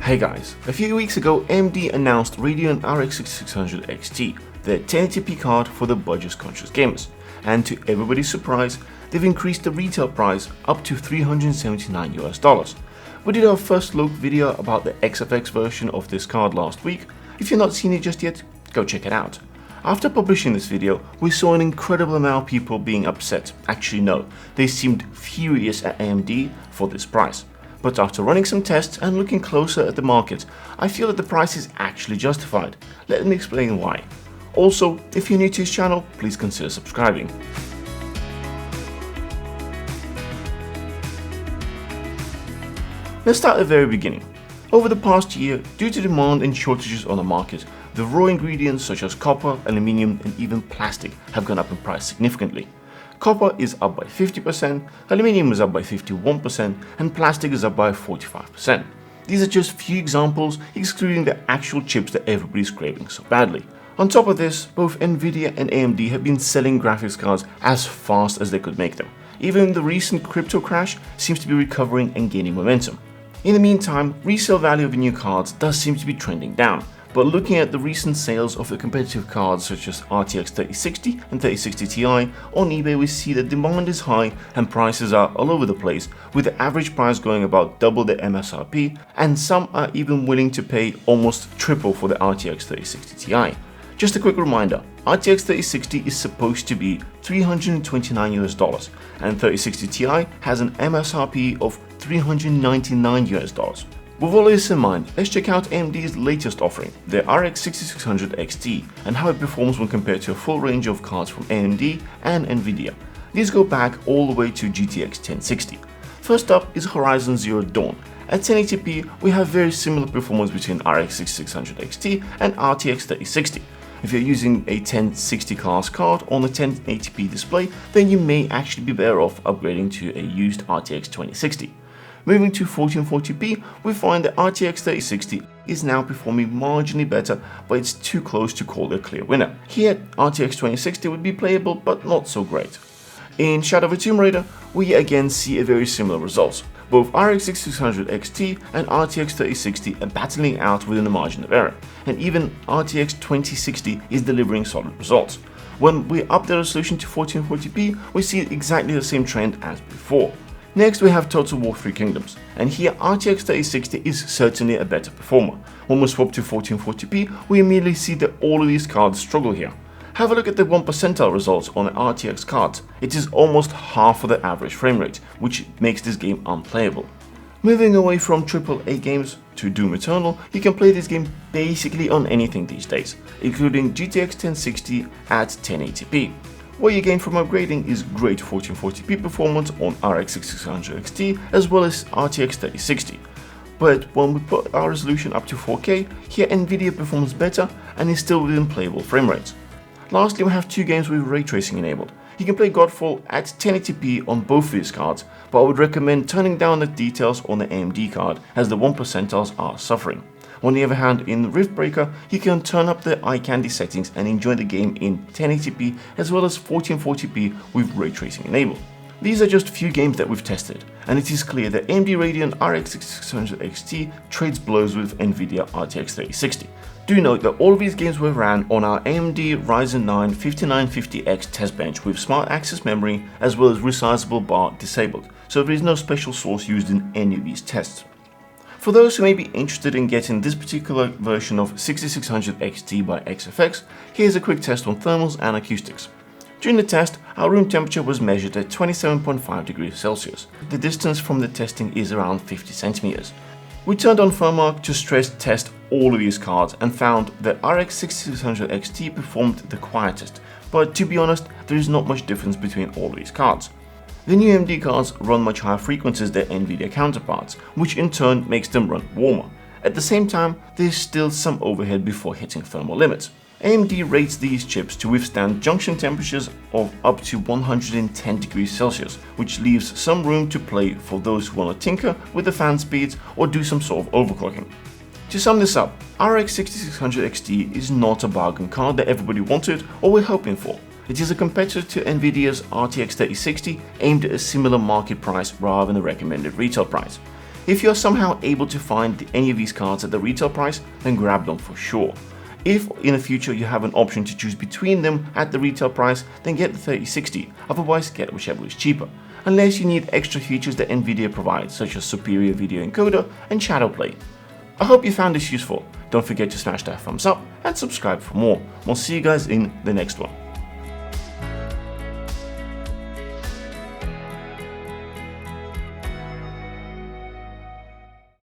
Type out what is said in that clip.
Hey guys, a few weeks ago AMD announced Radeon RX 6600 XT, their 1080p card for the budget-conscious gamers, and to everybody's surprise, they've increased the retail price up to $379. We did our first look video about the XFX version of this card last week. If you've not seen it just yet, go check it out. After publishing this video, we saw an incredible amount of people being upset. Actually no, they seemed furious at AMD for this price. But after running some tests and looking closer at the market, I feel that the price is actually justified. Let me explain why. Also, if you're new to this channel, please consider subscribing. Let's start at the very beginning. Over the past year, due to demand and shortages on the market, the raw ingredients such as copper, aluminium and even plastic have gone up in price significantly. Copper is up by 50%, aluminium is up by 51% and plastic is up by 45%. These are just few examples, excluding the actual chips that everybody's craving so badly. On top of this, both Nvidia and AMD have been selling graphics cards as fast as they could make them. Even the recent crypto crash seems to be recovering and gaining momentum. In the meantime, resale value of new cards does seem to be trending down, but looking at the recent sales of the competitive cards such as RTX 3060 and 3060 Ti on eBay, we see that demand is high and prices are all over the place, with the average price going about double the MSRP, and some are even willing to pay almost triple for the RTX 3060 Ti. Just a quick reminder, RTX 3060 is supposed to be $329 and 3060 Ti has an MSRP of $399. With all this in mind, let's check out AMD's latest offering, the RX 6600 XT, and how it performs when compared to a full range of cards from AMD and Nvidia. These go back all the way to GTX 1060. First up is Horizon Zero Dawn. At 1080p, we have very similar performance between RX 6600 XT and RTX 3060. If you're using a 1060 class card on a 1080p display, then you may actually be better off upgrading to a used RTX 2060. Moving to 1440p, we find that RTX 3060 is now performing marginally better, but it's too close to call it a clear winner. Here, RTX 2060 would be playable, but not so great. In Shadow of a Tomb Raider, we again see a very similar results. Both RX 6600 XT and RTX 3060 are battling out within the margin of error, and even RTX 2060 is delivering solid results. When we up the resolution to 1440p, we see exactly the same trend as before. Next we have Total War 3 Kingdoms, and here RTX 3060 is certainly a better performer. When we swap to 1440p, we immediately see that all of these cards struggle here. Have a look at the 1 percentile results on the RTX cards. It is almost half of the average frame rate, which makes this game unplayable. Moving away from AAA games to Doom Eternal, you can play this game basically on anything these days, including GTX 1060 at 1080p. What you gain from upgrading is great 1440p performance on RX 6600 XT as well as RTX 3060. But when we put our resolution up to 4K, here Nvidia performs better and is still within playable frame rates. Lastly, we have two games with ray tracing enabled. You can play Godfall at 1080p on both of these cards, but I would recommend turning down the details on the AMD card as the 1 percentiles are suffering. On the other hand, in Riftbreaker, you can turn up the eye candy settings and enjoy the game in 1080p as well as 1440p with ray tracing enabled. These are just a few games that we've tested, and it is clear that AMD Radeon RX 6600 XT trades blows with Nvidia RTX 3060. Do note that all of these games were ran on our AMD Ryzen 9 5950X test bench with smart access memory as well as resizable bar disabled, so there is no special source used in any of these tests. For those who may be interested in getting this particular version of 6600 XT by XFX, here's a quick test on thermals and acoustics. During the test, our room temperature was measured at 27.5 degrees Celsius. The distance from the testing is around 50 centimeters. We turned on MERC to stress test all of these cards and found that RX 6600 XT performed the quietest, but to be honest, there is not much difference between all of these cards. The new AMD cards run much higher frequencies than Nvidia counterparts, which in turn makes them run warmer. At the same time, there is still some overhead before hitting thermal limits. AMD rates these chips to withstand junction temperatures of up to 110 degrees Celsius, which leaves some room to play for those who want to tinker with the fan speeds or do some sort of overclocking. To sum this up, RX 6600 XT is not a bargain card that everybody wanted or were hoping for. It is a competitor to Nvidia's RTX 3060 aimed at a similar market price rather than the recommended retail price. If you are somehow able to find any of these cards at the retail price, then grab them for sure. If in the future you have an option to choose between them at the retail price, then get the 3060, otherwise get whichever is cheaper, unless you need extra features that Nvidia provides, such as superior video encoder and shadow play. I hope you found this useful. Don't forget to smash that thumbs up and subscribe for more. We'll see you guys in the next one.